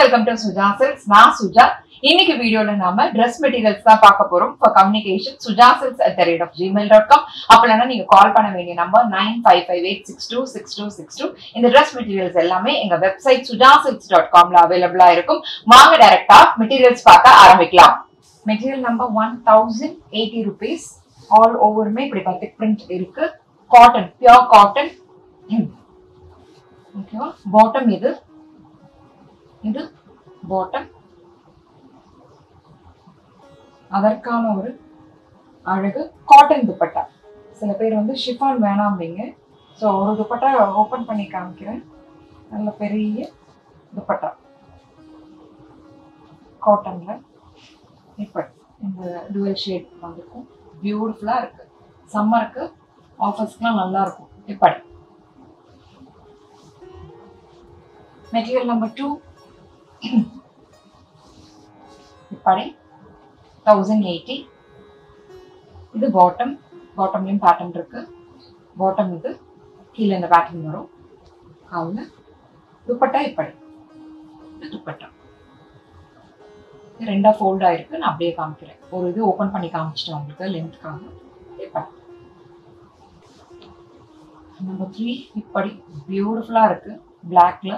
welcome to Suja Silks. நான் சுஜா. இன்னைக்கு வீடியோல நாம ட்ரெஸ் மெட்டீரியல்ஸ் தான் பார்க்க போறோம். For communication sujasilks@gmail.com. அப்பலனா நீங்க கால் பண்ண வேண்டிய நம்பர் 9558626262. இந்த ட்ரெஸ் மெட்டீரியல்ஸ் எல்லாமே எங்க வெப்சைட் sujasilks.comல அவேலபிளா இருக்கும். வாங்க டைரக்டா மெட்டீரியல்ஸ் பார்க்க ஆரம்பிக்கலாம். Material number 1080 rupees. ஆல் ஓவருமே இப்படி பத்திக் பிரிண்ட் இருக்கு. Cotton, pure cotton. ஓகேவா? பாட்டம் இது பாட்டம். அதற்கான ஒரு அழகு காட்டன் துப்பட்டா. சில பேர் வந்து ஷிஃபான் வேணாம்பீங்க. ஸோ ஒரு துப்பட்டா ஓப்பன் பண்ணி காமிக்கிறேன். நல்ல பெரிய துப்பட்டா காட்டன்ல இப்படி இந்த டுவல் ஷேட் வந்திருக்கும். பியூட்டிஃபுல்லா இருக்கு. சம்மருக்கு ஆஃபர்ஸ்க்குலாம் நல்லா இருக்கும். இப்படி மெட்டீரியல் நம்பர் 2 இப்படி 1080. இது பாட்டம். பாட்டம்லயும் பேட்டர்ன் இருக்கு. பாட்டம் இது கீழே இந்த பேட்டர்ன் வரும். காவுல துப்பட்டா இப்படி துப்பட்டா ரெண்டா ஃபோல்ட் ஆயிருக்கு. நான் அப்படியே காமிக்கிறேன். ஒரு இது ஓபன் பண்ணி காமிச்சிட்டேன் உங்களுக்கு லென்த்காக. இப்படி நம்பர் 3 இப்படி பியூட்டிஃபுல்லா இருக்கு. பிளாக்ல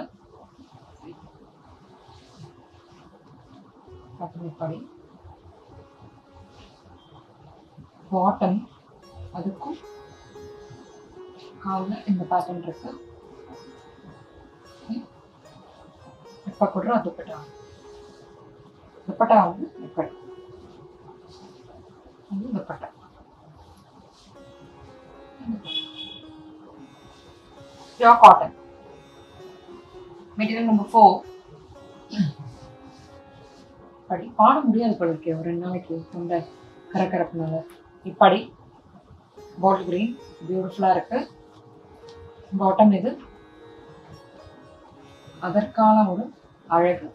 இப்படி பாட்டம் அதுக்கும் கால்ல இந்த பேட்டர்ன் இருக்கு. இப்ப கூட துப்பட்டா வந்து இப்படி dupatta pure cotton. Material number 4 இப்படி பாட முடியாது போல இருக்கே ஒரு 2 நாளைக்கு ரொம்ப கரகரப்புனால. இப்படி பாட்டில் கிரீன் பியூட்டிஃபுல்லா இருக்கு. பாட்டம் இது அதற்கான ஒரு அழகு.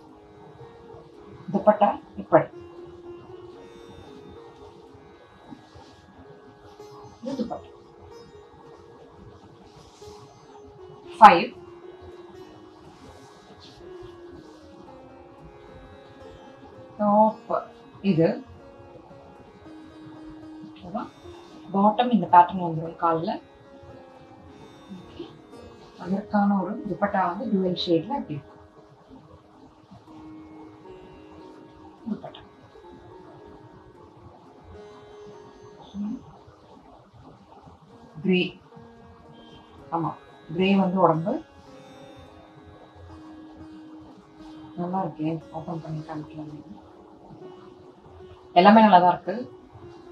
துப்பட்டா இப்படி துப்பட்டா 5 டாப் இது பாட்டம் இந்த பேட்டர்ன் வந்துடும் காலில். அதற்கான ஒரு துப்பட்டா வந்து டுவல் ஷேட்ல அப்படி இருக்கும். துப்பட்டா கிரே. ஆமா, கிரே வந்து உடம்பு நல்லா இருக்கேன். ஓப்பன் பண்ணி காமிக்கலாம். எல்லாமே நல்லா தான் இருக்கு.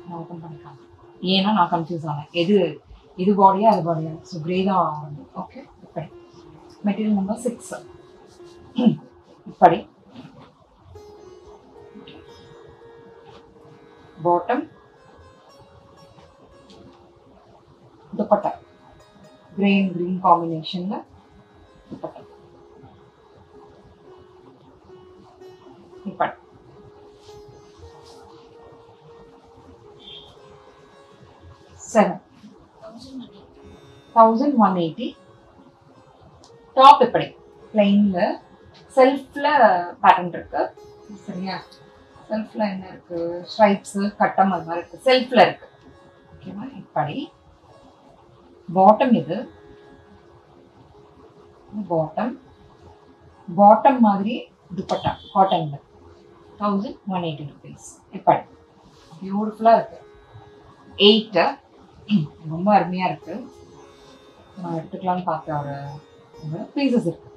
நான் ஓப்பன் பண்ணி காமிக்கிறேன். ஏன்னா நான் கன்ஃபியூஸ் ஆனேன். இது பாடியா அது பாடியா. ஸோ கிரே தான். ஓகே. இப்படி மெட்டீரியல் நம்பர் 6 இப்படி பாட்டம் துப்பட்டா கிரீன் காம்பினேஷன்ல துப்பட்டா இப்படி 1180. டாப் இப்படி பிளைன்ல செல்ஃப்ல பேட்டர்ன் இருக்கு. சரியா? செல்ஃப்ல என்ன இருக்கு? ஸ்ட்ரைப்ஸ் கட்டம் அது மாதிரி இருக்கு. செல்ஃப்ல இருக்கு. ஓகேவா? இப்படி பாட்டம் இது பாட்டம் மாதிரி துப்பட்டா காட்டன்ல 1180 rupees. இப்படி பியூட்டிஃபுல்லா இருக்கு. 8 ரொம்ப அருமையா இருக்கு. நான் எடுத்துக்கலாம்னு பார்த்த ஒரு பீசஸ் இருக்கு.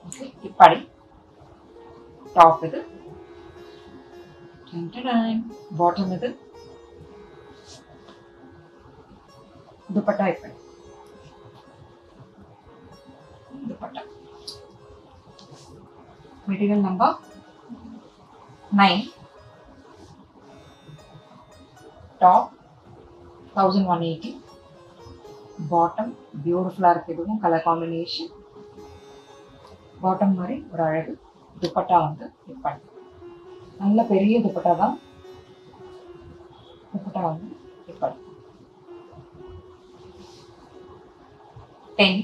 ஓகே. இப்படி டாப் இது பாட்டம் இது துப்பட்டா இப்படி dupatta. Material number 9 top 1180. Bottom பியூட்டிஃபுல்லா இருக்கு. இதுவும் கலர் காம்பினேஷன். பாட்டம் மாதிரி ஒரு அழகு. துப்பட்டா வந்து இப்படி நல்ல பெரிய துப்பட்டா தான். துப்பட்டா வந்து இப்படி 10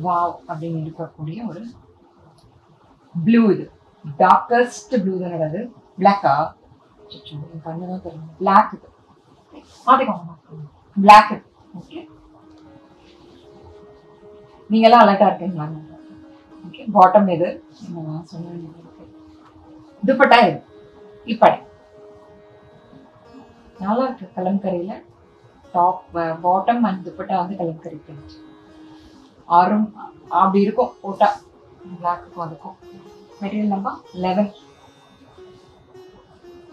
வாவ் அப்படின்னு இருக்கக்கூடிய ஒரு ப்ளூ, இது டார்க்கஸ்ட் ப்ளூ தானே அது. பிளாக்கா? கண்ணுதான் தெரியும். பிளாக் இது மாத்திக்கோங்க. பிளாக் இது. ஓகே, நீங்க எல்லாம் அலர்ட்டா இருக்கீங்களா? ஓகே, பாட்டம் இது சொன்ன துப்பட்டா இது. இப்படி நல்லா இருக்கு கலம்கரியில. டாப் பாட்டம் அண்ட் துப்பட்டா வந்து கலம்கரி பிரிண்ட் ஆறும் அப்படி இருக்கும் போட்டா. பிளாக்கு அதுக்கும். Material number 11.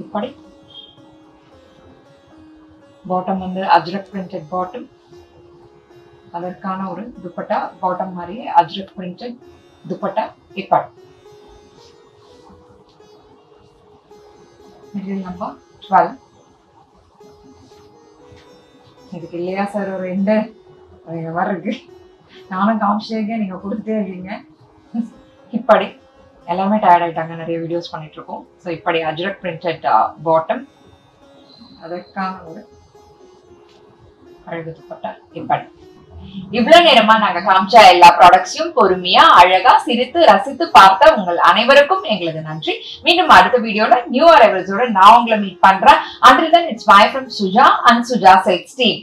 இப்படி பாட்டம் வந்து அஜ்ரக் பிரிண்டட் பாட்டம், அதற்கான ஒரு துப்பட்டா. பாட்டம் மாதிரியே அஜ்ரக் பிரிண்டட் துப்பட்டா. இப்படி மெட்டீரியல் நம்பர் 12. இதுக்கு இல்லையா சார் ஒரு 2 மாதிரி இருக்கு. நானும் காமிச்சிருக்கேன், நீங்க கொடுத்துட்டே இருக்கீங்க. இப்படி எல்லாமே டயர்ட் ஆயிட்டாங்க, நிறைய வீடியோஸ் பண்ணிட்டு இருக்கோம். ஸோ இப்படி அஜ்ரக் பிரிண்டட் பாட்டம், அதற்கான ஒரு அழகு துப்பட்டா. இப்படி இவ்வளவு நேரமா நாங்க காமிச்ச எல்லா ப்ராடக்ட்ஸையும் பொறுமையா அழகா சிரித்து ரசித்து பார்த்த உங்கள் அனைவருக்கும் எங்களது நன்றி. மீண்டும் அடுத்த வீடியோல நியூ அரைவல்ஸோட நான் உங்களை மீட் பண்றேன். Until then, it's bye from Suja and Suja Silks team.